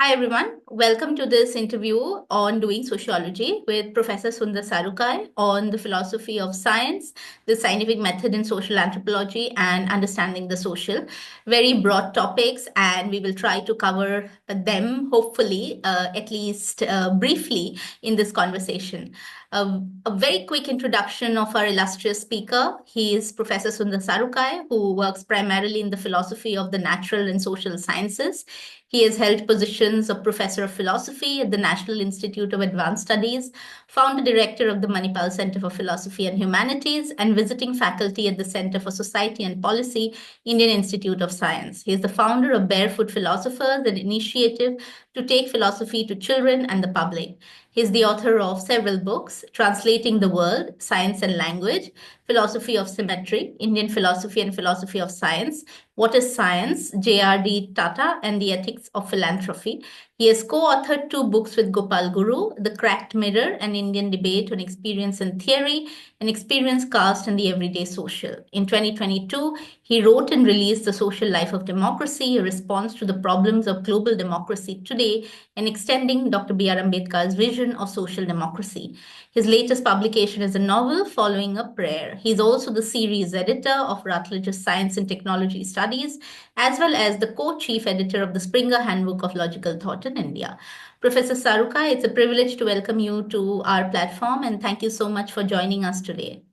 Hi everyone, welcome to this interview on doing sociology with Professor Sundar Sarukkai on the philosophy of science, the scientific method in social anthropology, and understanding the social. Very broad topics, and we will try to cover them, hopefully, at least briefly in this conversation. A very quick introduction of our illustrious speaker. He is Professor Sundar Sarukkai, who works primarily in the philosophy of the natural and social sciences. He has held positions of Professor of Philosophy at the National Institute of Advanced Studies, founder director of the Manipal Centre for Philosophy and Humanities, and visiting faculty at the Centre for Society and Policy, Indian Institute of Science. He is the founder of Barefoot Philosophers, an initiative to take philosophy to children and the public. He is the author of several books, Translating the World, Science and Language, Philosophy of Symmetry, Indian Philosophy and Philosophy of Science, What is Science, JRD Tata, and the Ethics of Philanthropy. He has co-authored 2 books with Gopal Guru, The Cracked Mirror, an Indian debate on experience and theory, and Experience, Caste, and the Everyday Social. In 2022, he wrote and released The Social Life of Democracy, a response to the problems of global democracy today, and extending Dr. B.R. Ambedkar's vision of social democracy. His latest publication is a novel, Following a Prayer. He's also the series editor of Routledge's Science and Technology Studies, as well as the co-chief editor of the Springer Handbook of Logical Thought in India. Professor Sarukkai, it's a privilege to welcome you to our platform, and thank you so much for joining us today.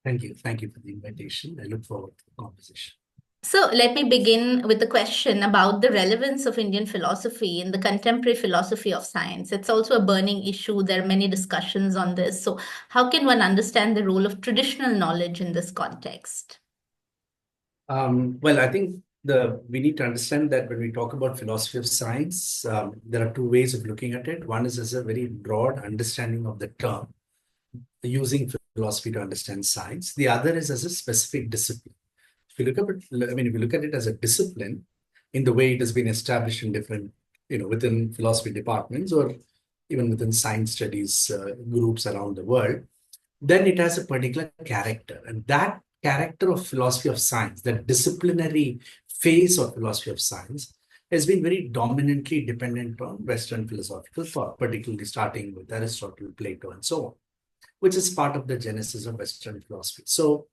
Thank you. Thank you for the invitation. I look forward to the conversation. So let me begin with the question about the relevance of Indian philosophy in the contemporary philosophy of science. It's also a burning issue. There are many discussions on this. So how can one understand the role of traditional knowledge in this context? Well, I think we need to understand that when we talk about philosophy of science, there are 2 ways of looking at it. One is as a very broad understanding of the term, using philosophy to understand science. The other is as a specific discipline. If you look at it as a discipline, in the way it has been established in different, within philosophy departments or even within science studies groups around the world, then it has a particular character. And that character of philosophy of science, that disciplinary phase of philosophy of science, has been very dominantly dependent on Western philosophical thought, particularly starting with Aristotle, Plato, and so on, which is part of the genesis of Western philosophy. So,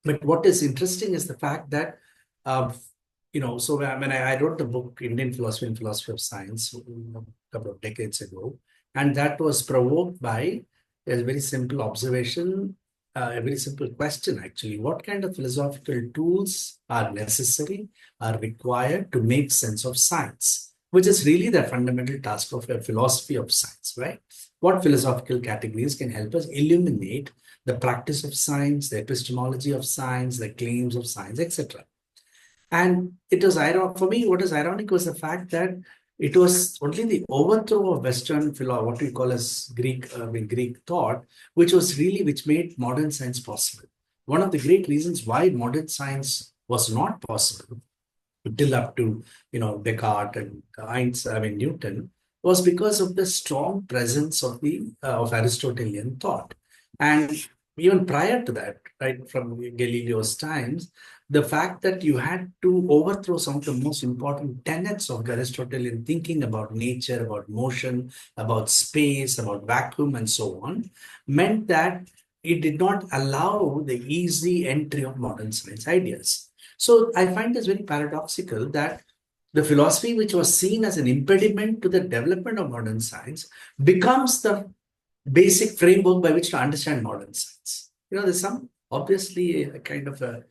but what is interesting is the fact that, so when I wrote the book, Indian Philosophy and Philosophy of Science, a couple of decades ago, and that was provoked by a very simple observation, a very simple question, actually. What kind of philosophical tools are necessary, are required to make sense of science, which is really the fundamental task of a philosophy of science, right? What philosophical categories can help us illuminate the practice of science, the epistemology of science, the claims of science, etc. And it was ironic for me. What is ironic was the fact that it was only the overthrow of Western philosophy, what we call as Greek thought, which made modern science possible. One of the great reasons why modern science was not possible till up to Descartes and Newton was because of the strong presence of Aristotelian thought. And even prior to that, right, from Galileo's times, the fact that you had to overthrow some of the most important tenets of Aristotelian thinking about nature, about motion, about space, about vacuum, and so on, meant that it did not allow the easy entry of modern science ideas. So I find this very paradoxical that the philosophy which was seen as an impediment to the development of modern science becomes the basic framework by which to understand modern science. There's obviously a kind of a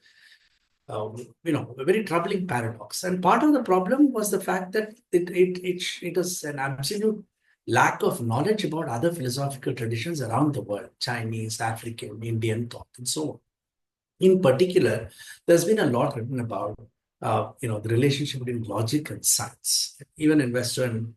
very troubling paradox. And part of the problem was the fact that it was an absolute lack of knowledge about other philosophical traditions around the world, Chinese, African, Indian thought, and so on. In particular, there's been a lot written about the relationship between logic and science. Even in Western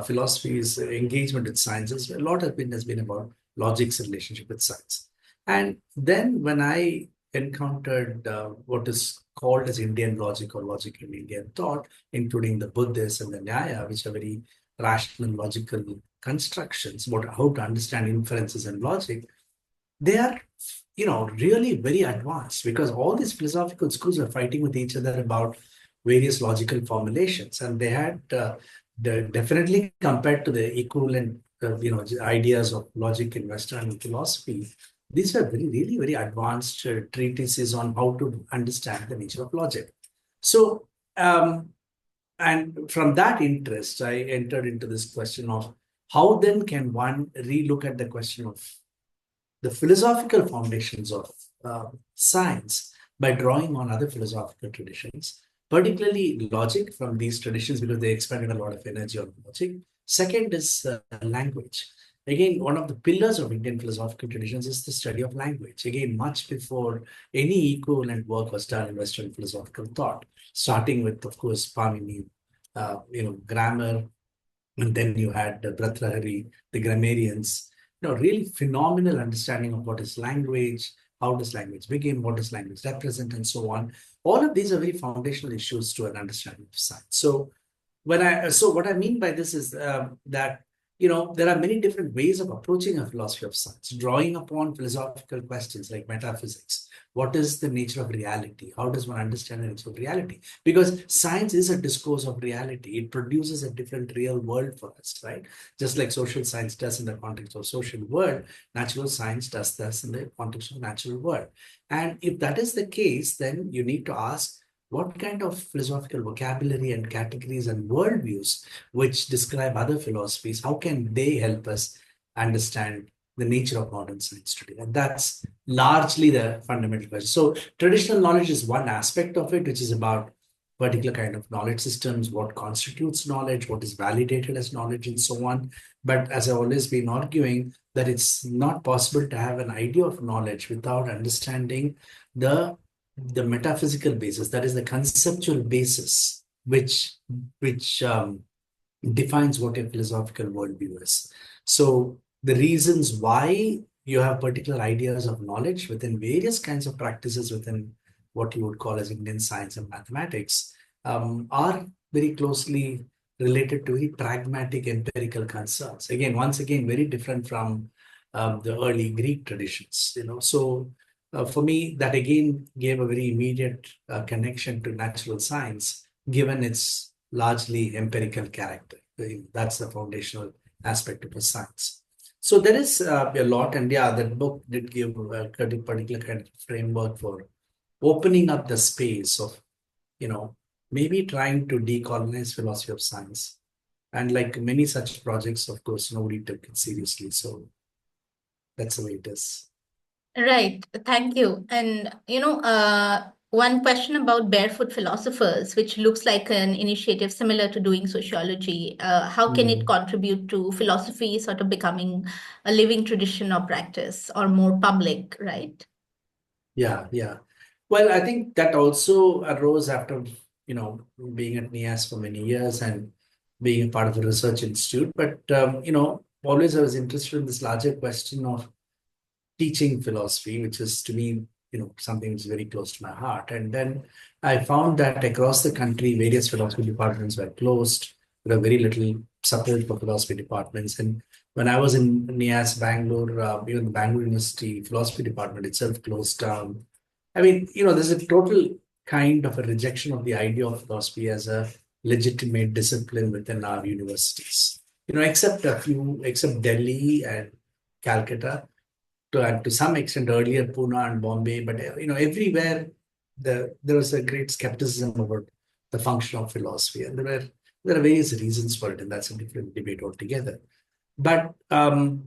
philosophy's engagement with sciences, a lot has been about logic's relationship with science. And then when I encountered what is called as Indian logic or logic in Indian thought, including the Buddhists and the Nyaya, which are very rational, logical constructions about how to understand inferences and logic, they are really very advanced, because all these philosophical schools are fighting with each other about various logical formulations, and they had definitely compared to the equivalent, ideas of logic in Western philosophy. These were really very advanced treatises on how to understand the nature of logic. So, and from that interest, I entered into this question of how then can one relook at the question of the philosophical foundations of science by drawing on other philosophical traditions, particularly logic from these traditions, because they expended a lot of energy on logic. Second is language. Again, one of the pillars of Indian philosophical traditions is the study of language. Again, much before any equivalent work was done in Western philosophical thought, starting with, of course, Panini, grammar, and then you had the Bhartrhari, the grammarians, really phenomenal understanding of what is language, how does language begin, what does language represent, and so on. All of these are very foundational issues to an understanding of science. So what I mean by this is that there are many different ways of approaching a philosophy of science, drawing upon philosophical questions like metaphysics. What is the nature of reality? How does one understand the nature of reality? Because science is a discourse of reality. It produces a different real world for us, right? Just like social science does in the context of social world, natural science does this in the context of natural world. And if that is the case, then you need to ask, what kind of philosophical vocabulary and categories and worldviews which describe other philosophies, how can they help us understand the nature of modern science today? And that's largely the fundamental question. So traditional knowledge is one aspect of it, which is about particular kind of knowledge systems, what constitutes knowledge, what is validated as knowledge, and so on. But as I've always been arguing, that it's not possible to have an idea of knowledge without understanding the metaphysical basis, that is the conceptual basis, which defines what a philosophical worldview is. So the reasons why you have particular ideas of knowledge within various kinds of practices within what you would call as Indian science and mathematics are very closely related to very pragmatic empirical concerns. Once again, very different from the early Greek traditions. So for me, that again gave a very immediate connection to natural science, given its largely empirical character. That's the foundational aspect of a science. So there is a lot, and yeah, that book did give a particular kind of framework for opening up the space of, maybe trying to decolonize philosophy of science. And like many such projects, of course, nobody took it seriously. So that's the way it is. Right. Thank you. And, one question about Barefoot Philosophers, which looks like an initiative similar to doing sociology. How can it contribute to philosophy sort of becoming a living tradition or practice or more public, right? Yeah. Well, I think that also arose after, being at NIAS for many years and being a part of the research institute. But, always I was interested in this larger question of teaching philosophy, which is to me, something that's very close to my heart. And then I found that across the country, various philosophy departments were closed. There were very little support for philosophy departments. And when I was in NIAS Bangalore, even the Bangalore University philosophy department itself closed down. I mean, there's a total kind of a rejection of the idea of philosophy as a legitimate discipline within our universities. Except Delhi and Calcutta, to some extent earlier Pune and Bombay, but everywhere there was a great skepticism about the function of philosophy, and there are various reasons for it, and that's a different debate altogether. But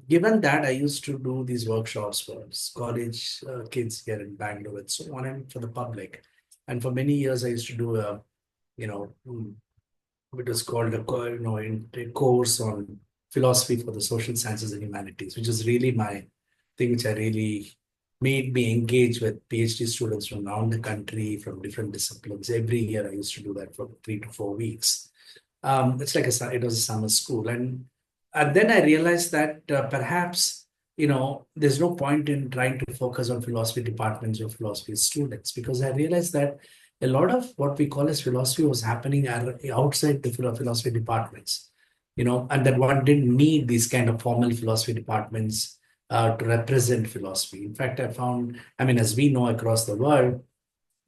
given that I used to do these workshops for college kids here in Bangalore and so on, and for the public, and for many years I used to do it was called a course on philosophy for the social sciences and humanities, which is really my thing, which I really made me engage with PhD students from around the country, from different disciplines. Every year I used to do that for 3 to 4 weeks. It's like it was a summer school. And then I realized that perhaps, there's no point in trying to focus on philosophy departments or philosophy students, because I realized that a lot of what we call as philosophy was happening outside the philosophy departments, and that one didn't need these kind of formal philosophy departments to represent philosophy. In fact, I found, as we know across the world,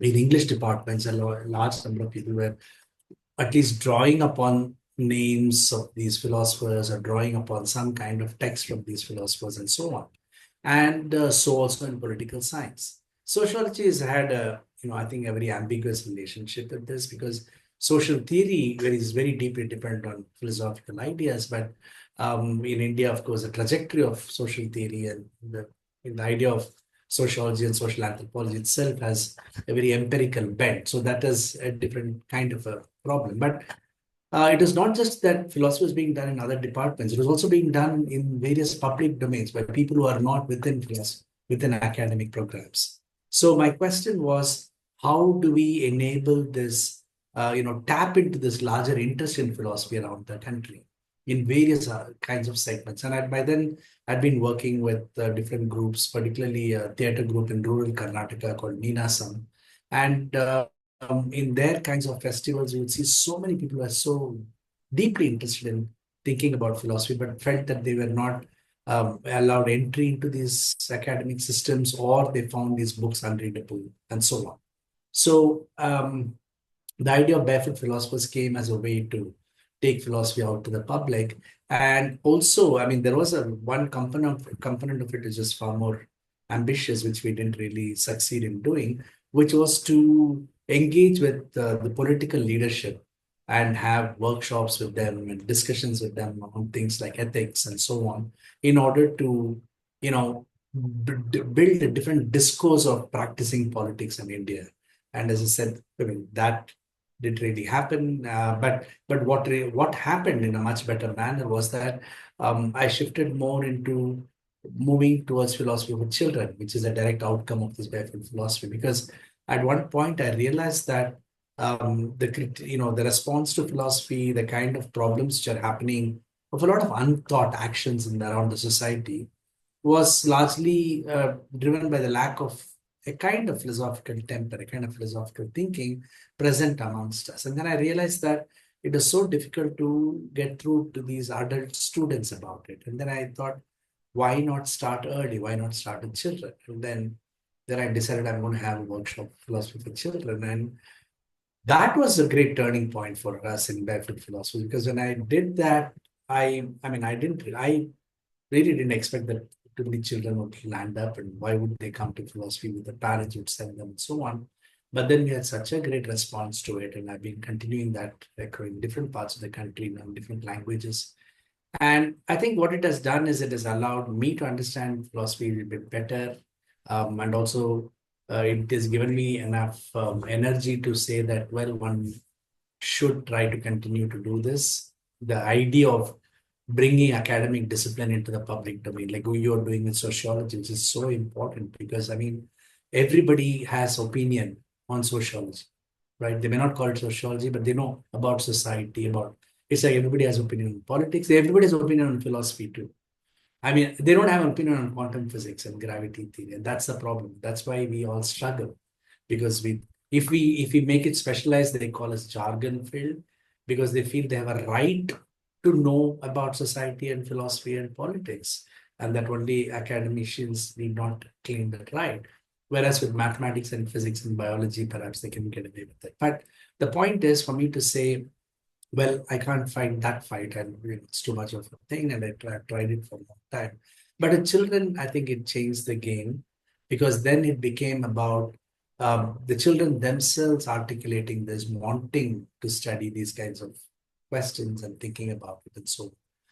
in English departments, a large number of people were at least drawing upon names of these philosophers or drawing upon some kind of text from these philosophers and so on. And so also in political science. Sociology has had a, I think a very ambiguous relationship with this because social theory is very deeply dependent on philosophical ideas. But in India, of course, the trajectory of social theory and the idea of sociology and social anthropology itself has a very empirical bent. So that is a different kind of a problem. But it is not just that philosophy is being done in other departments. It is also being done in various public domains by people who are not within philosophy, within academic programs. So my question was, how do we enable this, tap into this larger interest in philosophy around the country in various kinds of segments? And by then, I'd been working with different groups, particularly a theater group in rural Karnataka called Neenasam. And in their kinds of festivals, you would see so many people who are so deeply interested in thinking about philosophy, but felt that they were not allowed entry into these academic systems, or they found these books unreadable, and so on. So the idea of Barefoot Philosophers came as a way to take philosophy out to the public. And also, I mean, there was a one component of it is just far more ambitious, which we didn't really succeed in doing, which was to engage with the political leadership and have workshops with them and discussions with them on things like ethics and so on, in order to, build a different discourse of practicing politics in India. And as I said, I mean, that didn't really happen. But what happened in a much better manner was that I shifted more into moving towards philosophy for children, which is a direct outcome of this barefoot philosophy. Because at one point I realized that the response to philosophy, the kind of problems which are happening, of a lot of unthought actions in around the society, was largely driven by the lack of a kind of philosophical temper, a kind of philosophical thinking present amongst us. And then I realized that it is so difficult to get through to these adult students about it. And then I thought, why not start early? Why not start with children? And then I decided I'm going to have a workshop philosophy for children. And that was a great turning point for us in barefoot philosophy, because when I did that, I really didn't expect that too many children would land up, and why would they come to philosophy with the parents would send them and so on. But then we had such a great response to it, and I've been continuing that in different parts of the country now in different languages. And I think what it has done is it has allowed me to understand philosophy a bit better. And also, it has given me enough energy to say that, well, one should try to continue to do this. The idea of bringing academic discipline into the public domain, like you're doing with sociology, which is so important because, I mean, everybody has opinion on sociology, right? They may not call it sociology, but they know about society, about it's like everybody has opinion on politics. Everybody has opinion on philosophy too. I mean, they don't have an opinion on quantum physics and gravity theory, and that's the problem. That's why we all struggle, because if we make it specialized, they call us jargon filled, because they feel they have a right to know about society and philosophy and politics, and that only academicians need not claim that right. Whereas with mathematics and physics and biology, perhaps they can get away with it. But the point is for me to say, well, I can't fight that fight, and it's too much of a thing, and I've tried it for a long time. But with children, I think it changed the game, because then it became about the children themselves articulating this, wanting to study these kinds of questions and thinking about it, and so on.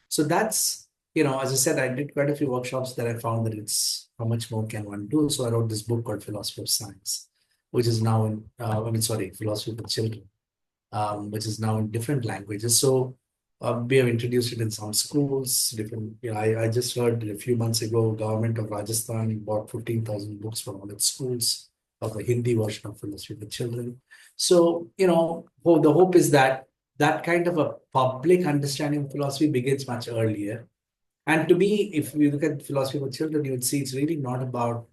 So that's, as I said, I did quite a few workshops that I found that it's how much more can one do. So I wrote this book called Philosophy of Science, which is now in, Philosophy for Children, which is now in different languages. So we have introduced it in some schools. Different, I just heard a few months ago, government of Rajasthan bought 15,000 books from all its schools of the Hindi version of Philosophy for Children. So, the hope is that that kind of a public understanding of philosophy begins much earlier. And to me, if you look at philosophy for children, you would see it's really not about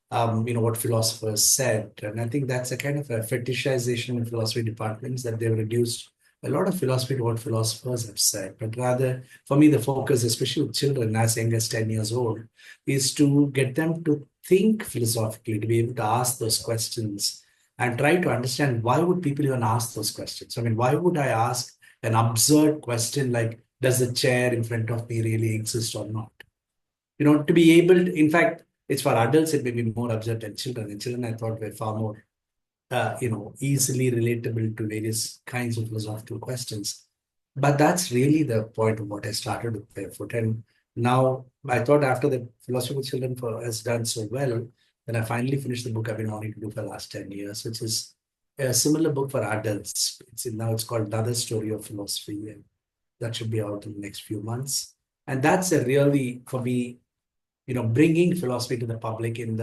what philosophers said. And I think that's a kind of a fetishization in philosophy departments, that they've reduced a lot of philosophy to what philosophers have said. But rather, for me, the focus, especially with children as young as 10 years old, is to get them to think philosophically, to be able to ask those questions and try to understand why would people even ask those questions. I mean, why would I ask an absurd question like, does the chair in front of me really exist or not? To be able to, in fact, it's for adults, it may be more absurd than children. And children, I thought, were far more, easily relatable to various kinds of philosophical questions. But that's really the point of what I started with Barefoot. And now I thought after the Philosophy for Children has done so well, then I finally finished the book I've been wanting to do for the last 10 years, which is a similar book for adults. Now it's called Another Story of Philosophy, and that should be out in the next few months. And that's a really, for me, bringing philosophy to the public in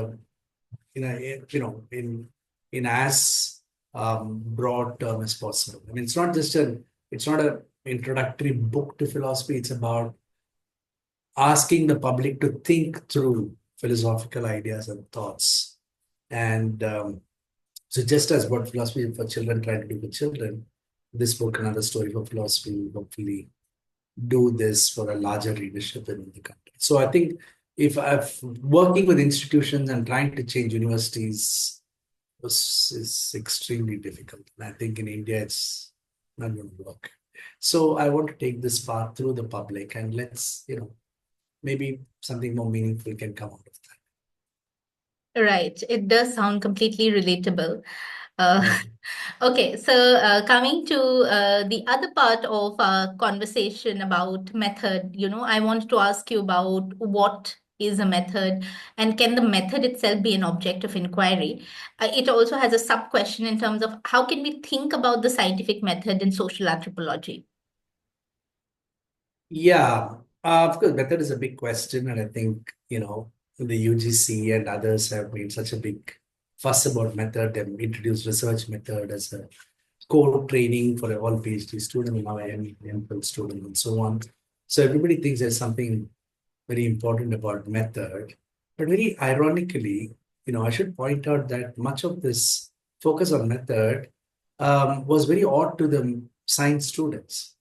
as broad term as possible. I mean, it's not an introductory book to philosophy. It's about asking the public to think through philosophical ideas and thoughts. And so just as what Philosophy for Children tried to do for children, this book, Another Story for Philosophy, will hopefully do this for a larger readership in the country. So I think if I've working with institutions and trying to change universities is extremely difficult. And I think in India, it's not going to work. So I want to take this path through the public, and let's, maybe something more meaningful can come out of that. Right. It does sound completely relatable. Yeah. Okay, so coming to the other part of our conversation about method, I want to ask you about what is a method and can the method itself be an object of inquiry? It also has a sub question in terms of how can we think about the scientific method in social anthropology? Yeah, of course, method is a big question, and I think, the UGC and others have made such a big fuss about method and introduced research method as a core training for all PhD students, now MPhil student, and so on. So everybody thinks there's something very important about method. But very ironically, I should point out that much of this focus on method was very odd to the science students.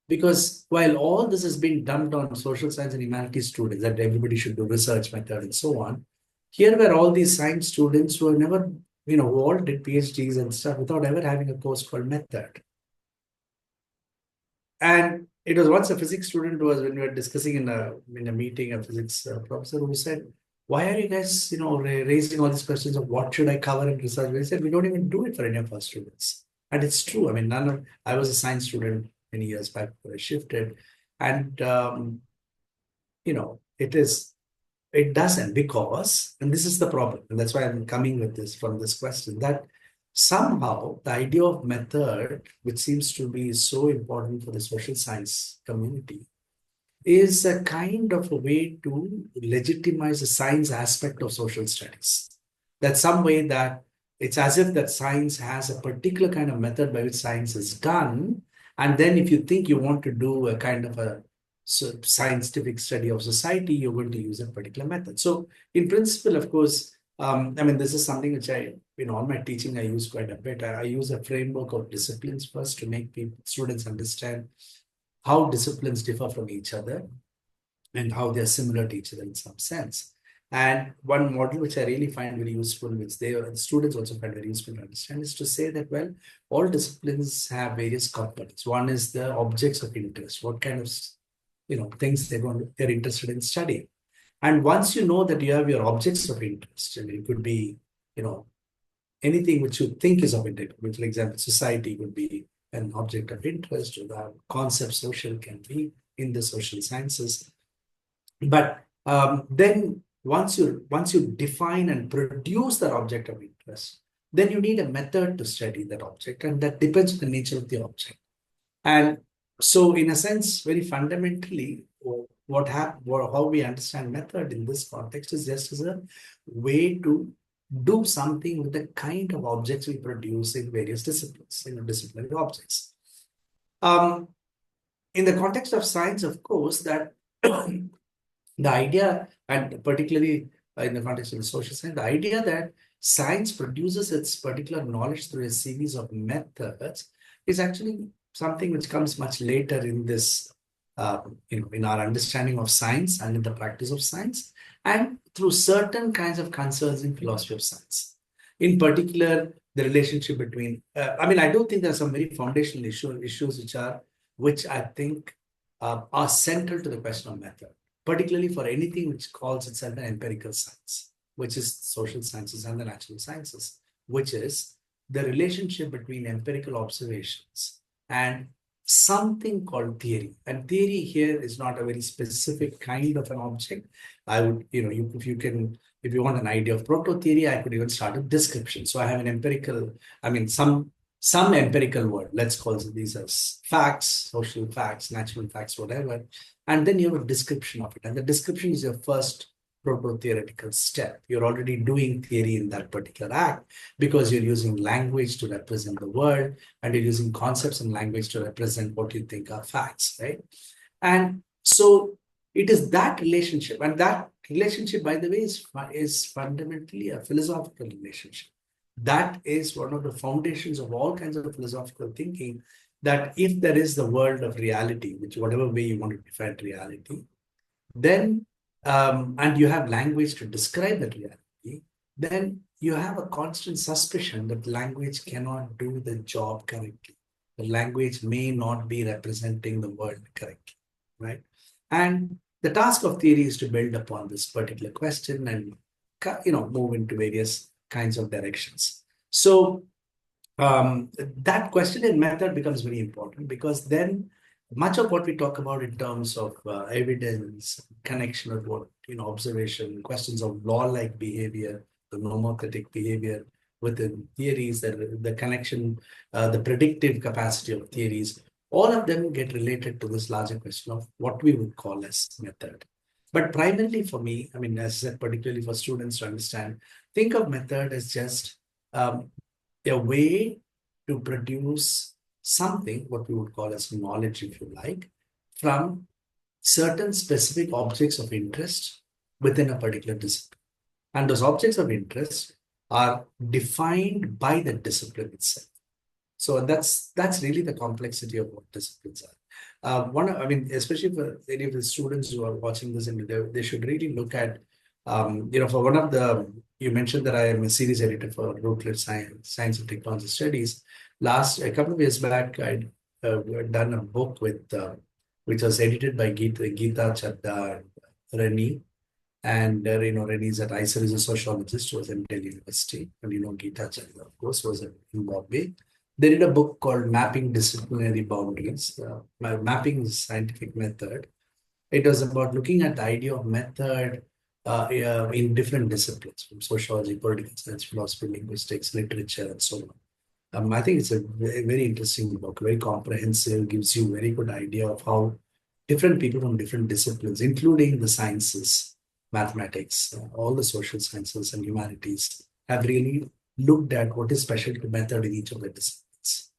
Because while all this has been dumped on social science and humanities students, that everybody should do research method and so on, here were all these science students who have never, who all did PhDs and stuff without ever having a course called method. And it was once a physics student who was, when we were discussing in a meeting, a physics professor who said, why are you guys, raising all these questions of what should I cover in research? We said, we don't even do it for any of our students. And it's true. I mean, I was a science student many years back before I shifted. And, it doesn't, because, and this is the problem, and that's why I'm coming with this from this question, that somehow the idea of method, which seems to be so important for the social science community, is a kind of a way to legitimize the science aspect of social studies. That some way that it's as if that science has a particular kind of method by which science is done. And then if you think you want to do a kind of a scientific study of society, you're going to use a particular method. So in principle, of course, this is something which in all my teaching, I use quite a bit. I use a framework of disciplines first to make students understand how disciplines differ from each other and how they're similar to each other in some sense. And one model which I really find very useful, which the students also find very useful to understand, is to say that, well, all disciplines have various components. One is the objects of interest, what kind of things they're interested in studying. And once you know that you have your objects of interest, and it could be, anything which you think is of interest, for example, society would be an object of interest, or the concept social can be in the social sciences. But then once you define and produce that object of interest, then you need a method to study that object, and that depends on the nature of the object. And so, in a sense, very fundamentally, how we understand method in this context is just as a way to do something with the kind of objects we produce in various disciplines, disciplinary objects. In the context of science, of course, that the idea, and particularly in the context of the social science, the idea that science produces its particular knowledge through a series of methods is actually something which comes much later in this, in our understanding of science and in the practice of science, and through certain kinds of concerns in philosophy of science. In particular, the relationship between, I mean, I do think there are some very foundational issues which I think are central to the question of method, particularly for anything which calls itself an empirical science, which is social sciences and the natural sciences, which is the relationship between empirical observations and something called theory. And theory here is not a very specific kind of an object. I would, if you want an idea of proto-theory, I could even start with description. So I have an empirical, I mean, some empirical word, let's call these as facts, social facts, natural facts, whatever. And then you have a description of it. And the description is your first proto-theoretical step. You're already doing theory in that particular act because you're using language to represent the world, and you're using concepts and language to represent what you think are facts, right? And so it is that relationship, and that relationship, by the way, is fundamentally a philosophical relationship. That is one of the foundations of all kinds of philosophical thinking, that if there is the world of reality, which whatever way you want to define reality, then and you have language to describe that reality, then you have a constant suspicion that language cannot do the job correctly. The language may not be representing the world correctly, right? And the task of theory is to build upon this particular question and move into various kinds of directions. So that question and method becomes very important, because then much of what we talk about in terms of evidence, connection of what, observation, questions of law-like behavior, the normocritic behavior within theories, that the connection, the predictive capacity of theories, all of them get related to this larger question of what we would call as method. But primarily for me, I mean, as I said, particularly for students to understand, think of method as just a way to produce something, what we would call as knowledge, if you like, from certain specific objects of interest within a particular discipline. And those objects of interest are defined by the discipline itself. So that's really the complexity of what disciplines are. Especially for any of the students who are watching this, and they should really look at, for one of the, you mentioned that I am a series editor for Routledge Science and Technology Studies. A couple of years back, I'd done a book which was edited by Geeta Chadda and Reni. And, Reni is at ICER, is a sociologist who was in Delhi University. And, Geeta Chadda, of course, was in Bombay. They did a book called Mapping Disciplinary Boundaries, Mapping Scientific Method. It was about looking at the idea of method in different disciplines, from sociology, political science, philosophy, linguistics, literature, and so on. I think it's a very interesting book, very comprehensive, gives you a very good idea of how different people from different disciplines, including the sciences, mathematics, all the social sciences and humanities, have really looked at what is special to method in each of the disciplines.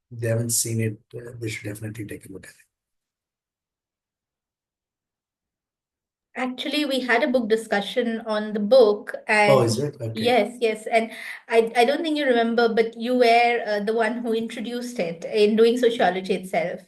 They haven't seen it, they should definitely take a look at it. Actually, we had a book discussion on the book, Oh, and is it? Okay. yes, and I don't think you remember, but you were the one who introduced it in doing sociology itself.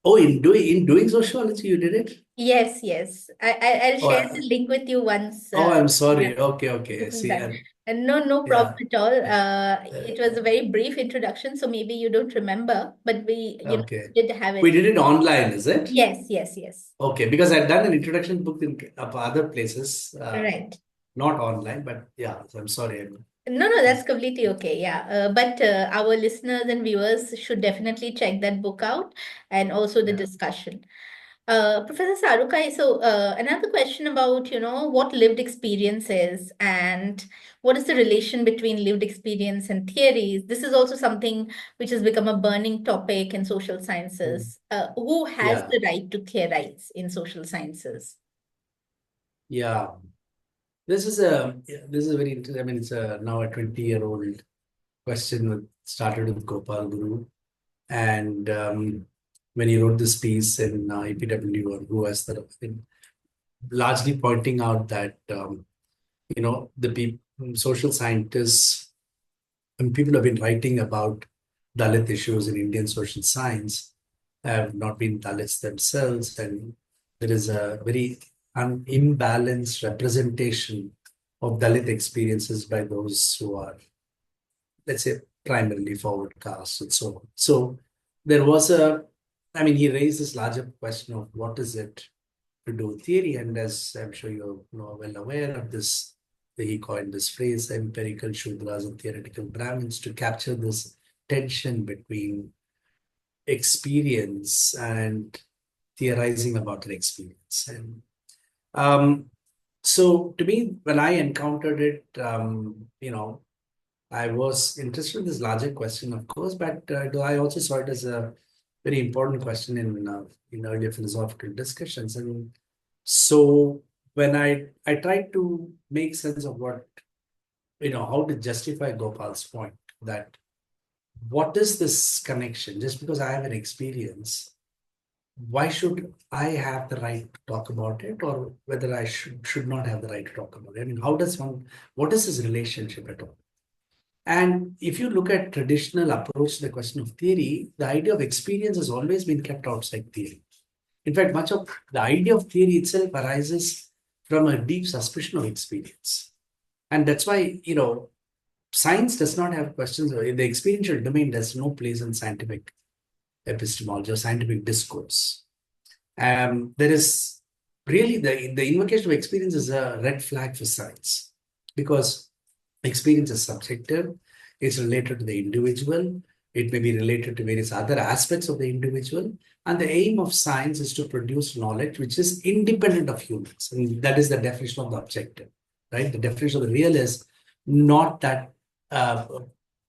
Oh, in doing sociology, you did it? Yes. I'll Oh, share the link with you once. I'm Yeah, sorry. Okay. I this is see. done. And no problem Yeah. at all. Uh, It was a very brief introduction, so maybe you don't remember, but we, okay. did have We it. did it online, is it? Yes. Okay, because I've done an introduction book in other places, Right. not online, but yeah, so I'm sorry. No, that's completely okay. Yeah. But our listeners and viewers should definitely check that book out, and also the Yeah. discussion. Professor Sarukkai, so another question about, what lived experience is and what is the relation between lived experience and theories. This is also something which has become a burning topic in social Mm. sciences. Who has Yeah. the right to theorize in social sciences? Yeah. This is a very interesting. I mean, it's now a 20-year-old question that started with Gopal Guru. And when he wrote this piece in EPW on who has the, largely pointing out that, the people, social scientists and people have been writing about Dalit issues in Indian social science have not been Dalits themselves. And there is a very imbalanced representation of Dalit experiences by those who are, let's say, primarily forward caste and so on. So there was he raised this larger question of what is it to do theory, and as I'm sure you're well aware of this, he coined this phrase, empirical Shudras and theoretical Brahmins, to capture this tension between experience and theorizing about an experience. And so to me, when I encountered it, I was interested in this larger question, of course, but I also saw it as a very important question in earlier philosophical discussions. And so when I tried to make sense of what, how to justify Gopal's point that what is this connection? Just because I have an experience, why should I have the right to talk about it, or whether I should not have the right to talk about it? I mean, what is this relationship at all? And if you look at traditional approach to the question of theory, the idea of experience has always been kept outside theory. In fact, much of the idea of theory itself arises from a deep suspicion of experience. And that's why, science does not have questions. The experiential domain has no place in scientific epistemology or scientific discourse. There is really the invocation of experience is a red flag for science, because experience is subjective, it's related to the individual, it may be related to various other aspects of the individual, and the aim of science is to produce knowledge which is independent of humans. And that is the definition of the objective, right? The definition of the real is not that,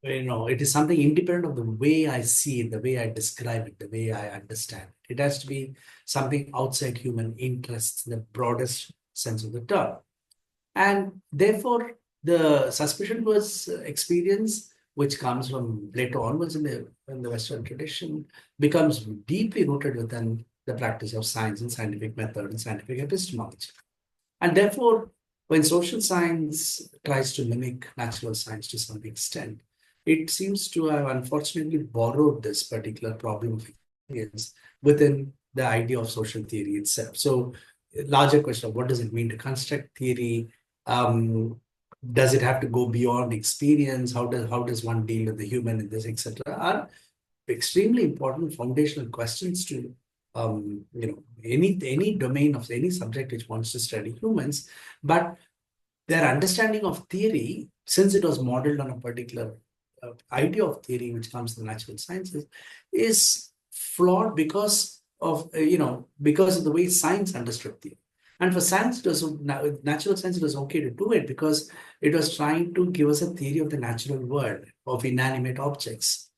it is something independent of the way I see it, the way I describe it, the way I understand it. It has to be something outside human interests in the broadest sense of the term. And therefore, the suspicion was experience, which comes from Plato onwards in the Western tradition, becomes deeply rooted within the practice of science and scientific method and scientific epistemology. And therefore, when social science tries to mimic natural science to some extent, it seems to have unfortunately borrowed this particular problem of experience within the idea of social theory itself. So, larger question of what does it mean to construct theory? Does it have to go beyond experience? How does one deal with the human in this, etc.? Are extremely important foundational questions to any domain of any subject which wants to study humans. But their understanding of theory, since it was modeled on a particular idea of theory which comes from natural sciences, is flawed because of the way science understood theory. And for science, natural science, it was okay to do it because it was trying to give us a theory of the natural world, of inanimate objects.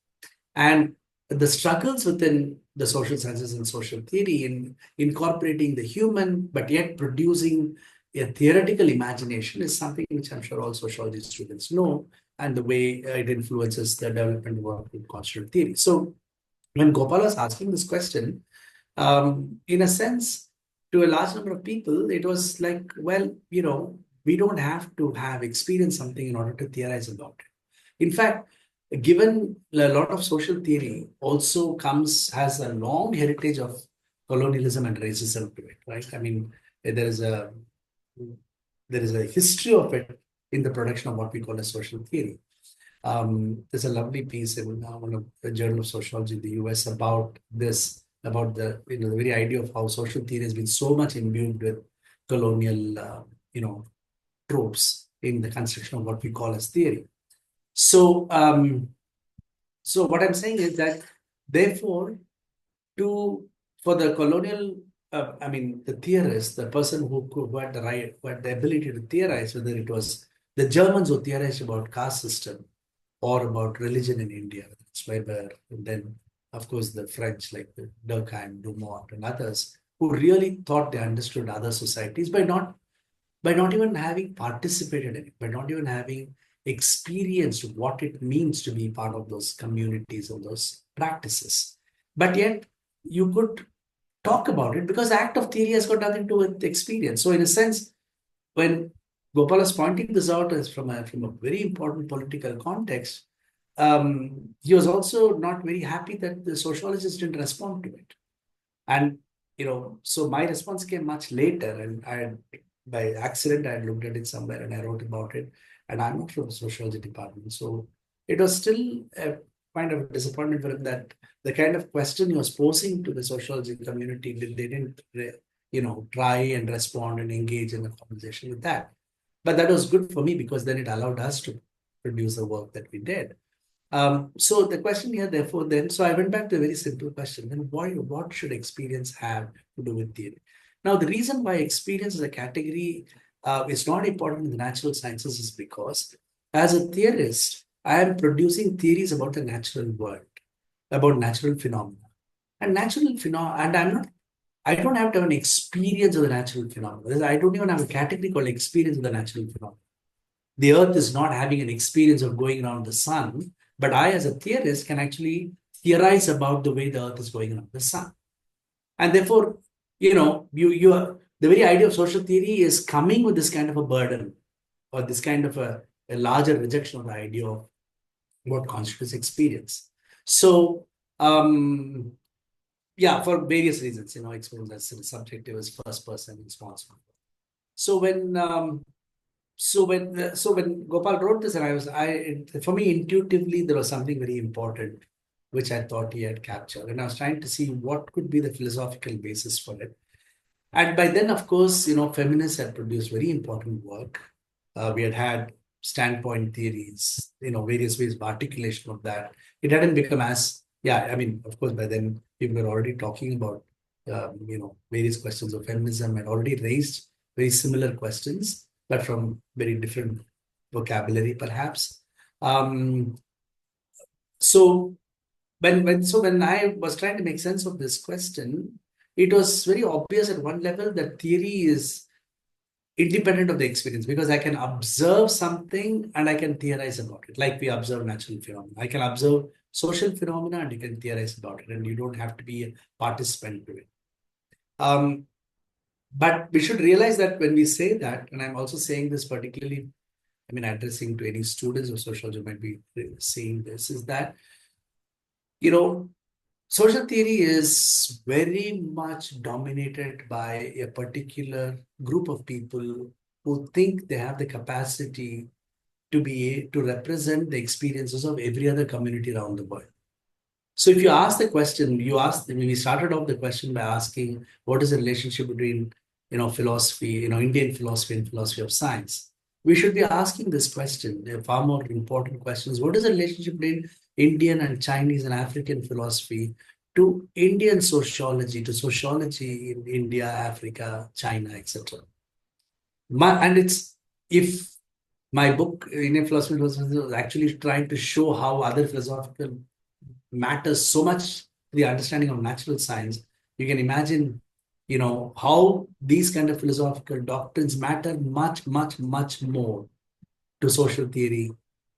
And the struggles within the social sciences and social theory in incorporating the human, but yet producing a theoretical imagination is something which I'm sure all sociology students know, and the way it influences the development of what we consider theory. So when Gopal was asking this question, in a sense, to a large number of people, it was like, well, we don't have to have experienced something in order to theorize about it. In fact, given a lot of social theory also has a long heritage of colonialism and racism to it, right? I mean, there is a history of it in the production of what we call a social theory. There's a lovely piece in one of the Journal of Sociology in the US about this, about the the very idea of how social theory has been so much imbued with colonial tropes in the construction of what we call as theory. So, so what I'm saying is that, therefore, for the colonial, the theorist, the person who had the ability to theorize, whether it was the Germans who theorized about caste system or about religion in India, whether it's Weber, and then, of course, the French like Durkheim, Dumont, and others, who really thought they understood other societies by not even having participated in it, by not even having experienced what it means to be part of those communities and those practices. But yet, you could talk about it because the act of theory has got nothing to do with experience. So, in a sense, when Gopal is pointing this out as from a very important political context, he was also not very happy that the sociologists didn't respond to it. And so my response came much later, and I had by accident. I looked at it somewhere and I wrote about it. And I'm not from the sociology department. So it was still a kind of a disappointment for him that the kind of question he was posing to the sociology community, they didn't, try and respond and engage in a conversation with that. But that was good for me because then it allowed us to produce the work that we did. So the question here, therefore, then, so I went back to a very simple question. Then what should experience have to do with theory? Now, the reason why experience as a category is not important in the natural sciences is because as a theorist, I am producing theories about the natural world, about natural phenomena. And natural phenomena, and I don't have to have an experience of the natural phenomena. I don't even have a category called experience of the natural phenomena. The earth is not having an experience of going around the sun, but I, as a theorist, can actually theorize about the way the earth is going around the sun. And therefore, the very idea of social theory is coming with this kind of a burden or this kind of a larger rejection of the idea of what constitutes experience. So, yeah, for various reasons, experience as subjective as first person responsible. So when Gopal wrote this, and for me intuitively there was something very important which I thought he had captured, and I was trying to see what could be the philosophical basis for it. And by then, of course, feminists had produced very important work. We had standpoint theories, various ways of articulation of that. It hadn't become yeah, I mean, of course, by then people were already talking about, various questions of feminism and already raised very similar questions, but from very different vocabulary, perhaps. Um, so when I was trying to make sense of this question, it was very obvious at one level that theory is independent of the experience because I can observe something and I can theorize about it, like we observe natural phenomena. I can observe social phenomena and you can theorize about it, and you don't have to be a participant to it. But we should realize that when we say that, and I'm also saying this particularly, I mean, addressing to any students of sociology who might be saying this, is that, social theory is very much dominated by a particular group of people who think they have the capacity to represent the experiences of every other community around the world. So if you ask the question, we started off the question by asking what is the relationship between, philosophy, Indian philosophy and philosophy of science. We should be asking this question. The far more important question is what is the relationship between Indian and Chinese and African philosophy to Indian sociology, to sociology in India, Africa, China, etc. And it's if my book, Indian Philosophy was actually trying to show how other philosophical matters so much to the understanding of natural science, you can imagine, how these kind of philosophical doctrines matter much, much, much more to social theory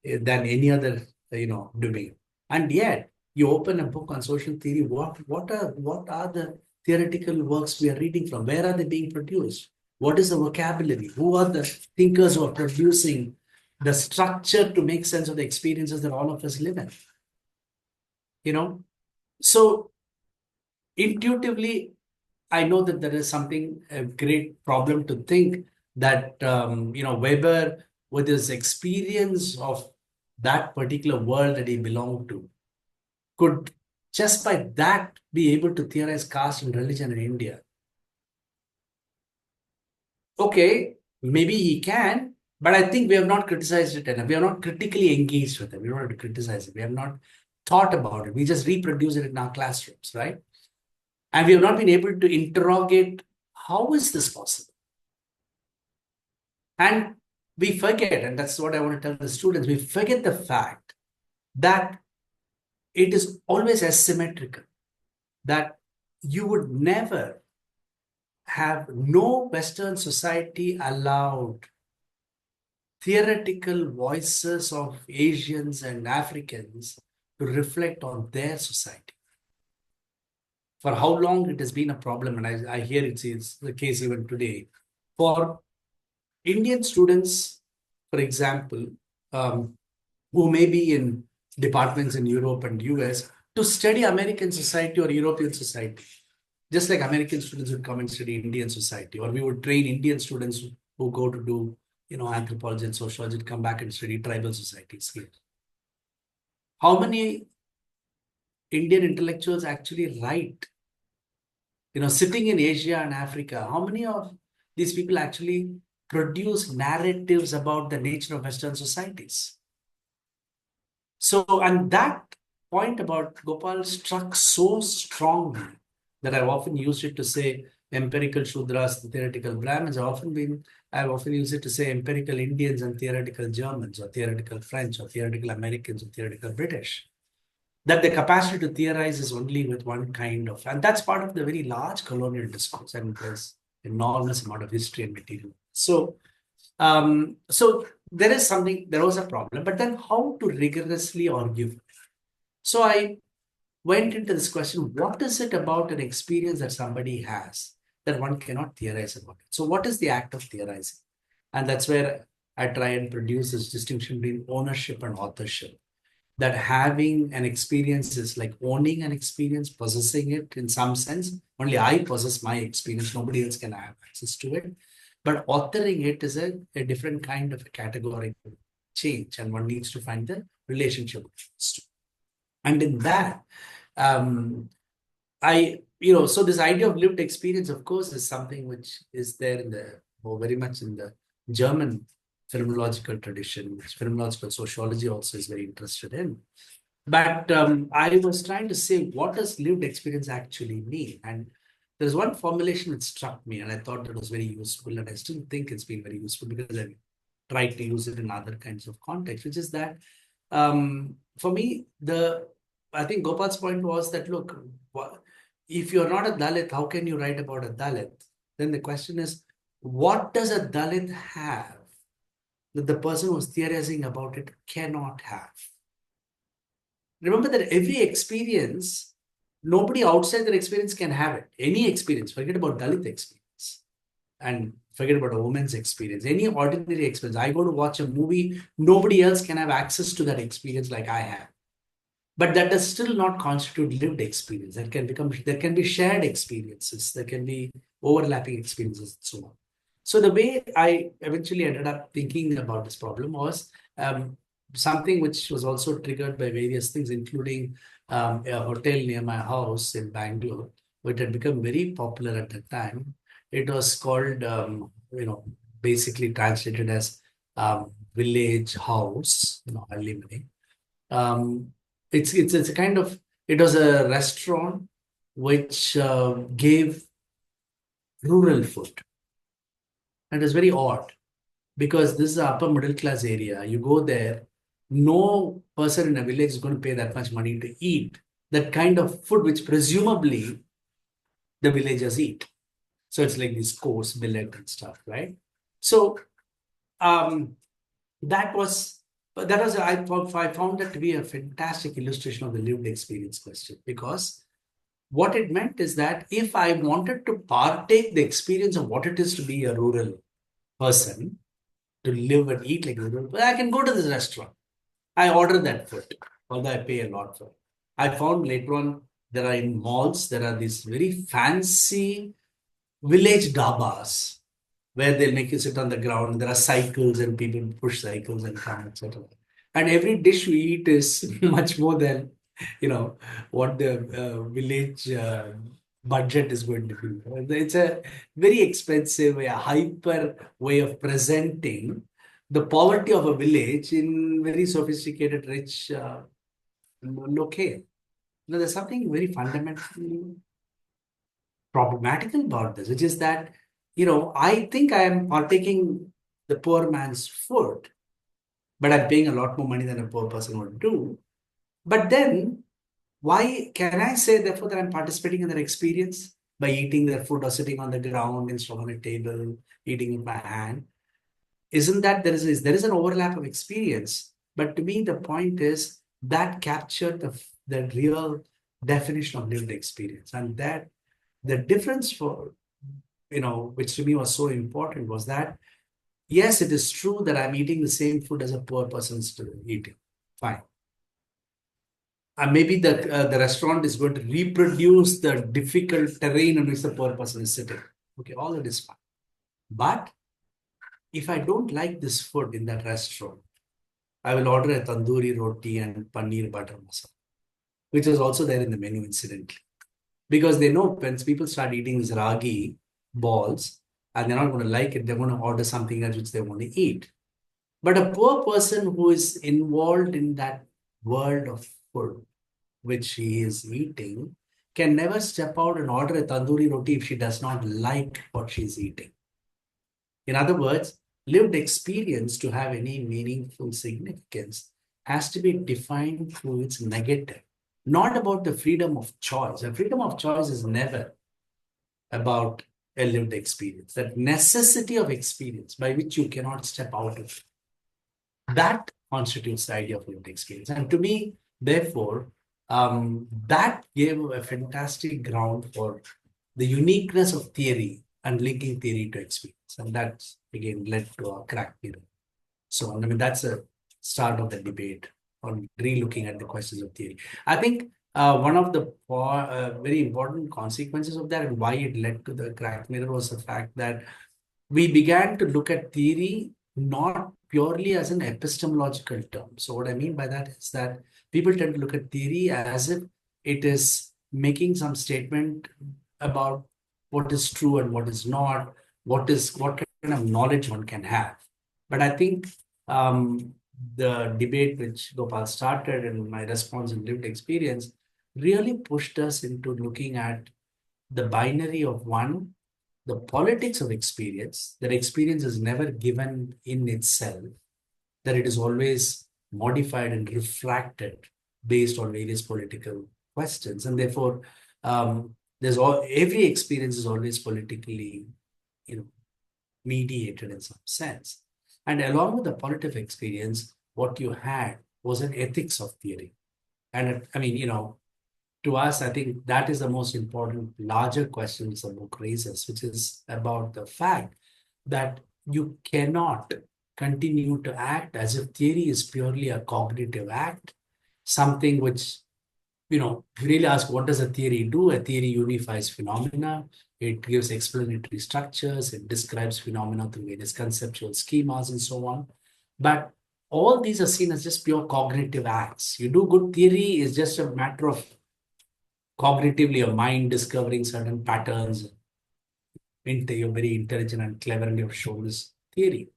than any other, domain. And yet, you open a book on social theory, what are the theoretical works we are reading from? Where are they being produced? What is the vocabulary? Who are the thinkers who are producing the structure to make sense of the experiences that all of us live in? So intuitively, I know that there is a great problem to think that, Weber, with his experience of that particular world that he belonged to, could just by that be able to theorize caste and religion in India. Okay, maybe he can, but I think we have not criticized it enough. We are not critically engaged with it. We don't have to criticize it. We have not thought about it. We just reproduce it in our classrooms, right? And we have not been able to interrogate how is this possible? And we forget, and that's what I want to tell the students, we forget the fact that it is always asymmetrical, that you would never have no Western society allowed theoretical voices of Asians and Africans to reflect on their society. For how long it has been a problem, and I hear it's the case even today. For Indian students, for example, who may be in departments in Europe and US, to study American society or European society, Just like American students would come and study Indian society, or we would train Indian students who go to do, anthropology and sociology to come back and study tribal societies here. How many Indian intellectuals actually write? Sitting in Asia and Africa, how many of these people actually produce narratives about the nature of Western societies? So, and that point about Gopal struck so strongly that I've often used it to say empirical Shudras, the theoretical Brahmins. I've often used it to say empirical Indians and theoretical Germans, or theoretical French, or theoretical Americans, or theoretical British. That the capacity to theorize is only with one kind of, and that's part of the very large colonial discourse, and there's enormous amount of history and material. So there was a problem, but then how to rigorously argue? So I went into this question: what is it about an experience that somebody has that one cannot theorize about it? So what is the act of theorizing? And that's where I try and produce this distinction between ownership and authorship. That having an experience is like owning an experience, possessing it in some sense. Only I possess my experience, nobody else can have access to it. But authoring it is a different kind of a categorical change, and one needs to find the relationship between these two. And in that, um, so this idea of lived experience, of course, is something which is there or very much in the German phenomenological tradition, which phenomenological sociology also is very interested in. But I was trying to say, what does lived experience actually mean? And there's one formulation that struck me, and I thought that was very useful, and I still think it's been very useful because I tried to use it in other kinds of contexts, which is that for me, I think Gopal's point was that, look, if you're not a Dalit, how can you write about a Dalit? Then the question is, what does a Dalit have that the person who's theorizing about it cannot have? Remember that every experience, nobody outside their experience can have it. Any experience, forget about Dalit experience and forget about a woman's experience, any ordinary experience. I go to watch a movie, nobody else can have access to that experience like I have. But that does still not constitute lived experience. There can be shared experiences, there can be overlapping experiences, and so on. So the way I eventually ended up thinking about this problem was something which was also triggered by various things, including a hotel near my house in Bangalore, which had become very popular at the time. It was called, basically translated as village house, Alimani. It's a kind of, it was a restaurant which gave rural food. And it was very odd because this is an upper middle class area. You go there, no person in a village is going to pay that much money to eat that kind of food, which presumably the villagers eat. So it's like this coarse millet and stuff, right? So um, that was I found that to be a fantastic illustration of the lived experience question, because what it meant is that if I wanted to partake the experience of what it is to be a rural person, to live and eat like a rural person, I can go to this restaurant. I order that food, although I pay a lot for it. I found later on there are in malls, there are these very fancy village dabas where they'll make you sit on the ground. There are cycles and people push cycles and come, etc. And every dish we eat is much more than what the village budget is going to be. It's a very expensive, a hyper way of presenting the poverty of a village in very sophisticated, rich locale. There's something very fundamentally problematical about this, which is that, I think I am partaking the poor man's food, but I'm paying a lot more money than a poor person would do. But then, why can I say, therefore, that I'm participating in their experience by eating their food or sitting on the ground instead of on a table, eating with my hand? Isn't that there is an overlap of experience? But to me, the point is that captured the real definition of lived experience, and that the difference which to me was so important, was that yes, it is true that I'm eating the same food as a poor person is eating. Fine. maybe the restaurant is going to reproduce the difficult terrain on which the poor person is sitting. Okay, all that is fine. But if I don't like this food in that restaurant, I will order a tandoori roti and paneer butter masala, which is also there in the menu incidentally. Because they know when people start eating these ragi balls and they're not going to like it, they're going to order something else which they want to eat. But a poor person who is involved in that world of food which she is eating can never step out and order a tandoori roti if she does not like what she's eating. In other words, lived experience to have any meaningful significance has to be defined through its negative, not about the freedom of choice. The freedom of choice is never about a lived experience, that necessity of experience by which you cannot step out of. That constitutes the idea of lived experience. And to me, therefore, that gave a fantastic ground for the uniqueness of theory and linking theory to experience. And that, again, led to a crack mirror. So, I mean, that's a start of the debate on re-looking at the questions of theory. I think one of the very important consequences of that and why it led to the crack mirror was the fact that we began to look at theory not purely as an epistemological term. So what I mean by that is that people tend to look at theory as if it is making some statement about what is true and what is not, what kind of knowledge one can have. But I think the debate which Gopal started and my response in lived experience really pushed us into looking at the binary of one, the politics of experience, that experience is never given in itself, that it is always modified and refracted based on various political questions. And therefore, every experience is always politically, mediated in some sense. And along with the political experience, what you had was an ethics of theory. And I mean, to us, I think that is the most important, larger questions the book raises, which is about the fact that you cannot continue to act as if theory is purely a cognitive act, something which, you really ask, what does a theory do? A theory unifies phenomena. It gives explanatory structures. It describes phenomena through various conceptual schemas and so on. But all these are seen as just pure cognitive acts. You do good theory is just a matter of cognitively your mind discovering certain patterns. You're very intelligent and clever and you've shown this theory.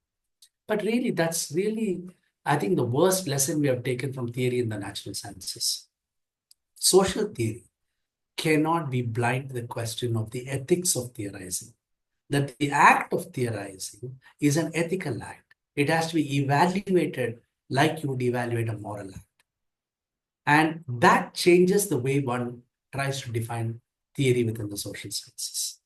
But really, that's really, I think, the worst lesson we have taken from theory in the natural sciences. Social theory cannot be blind to the question of the ethics of theorizing. That the act of theorizing is an ethical act. It has to be evaluated like you would evaluate a moral act. And that changes the way one tries to define theory within the social sciences.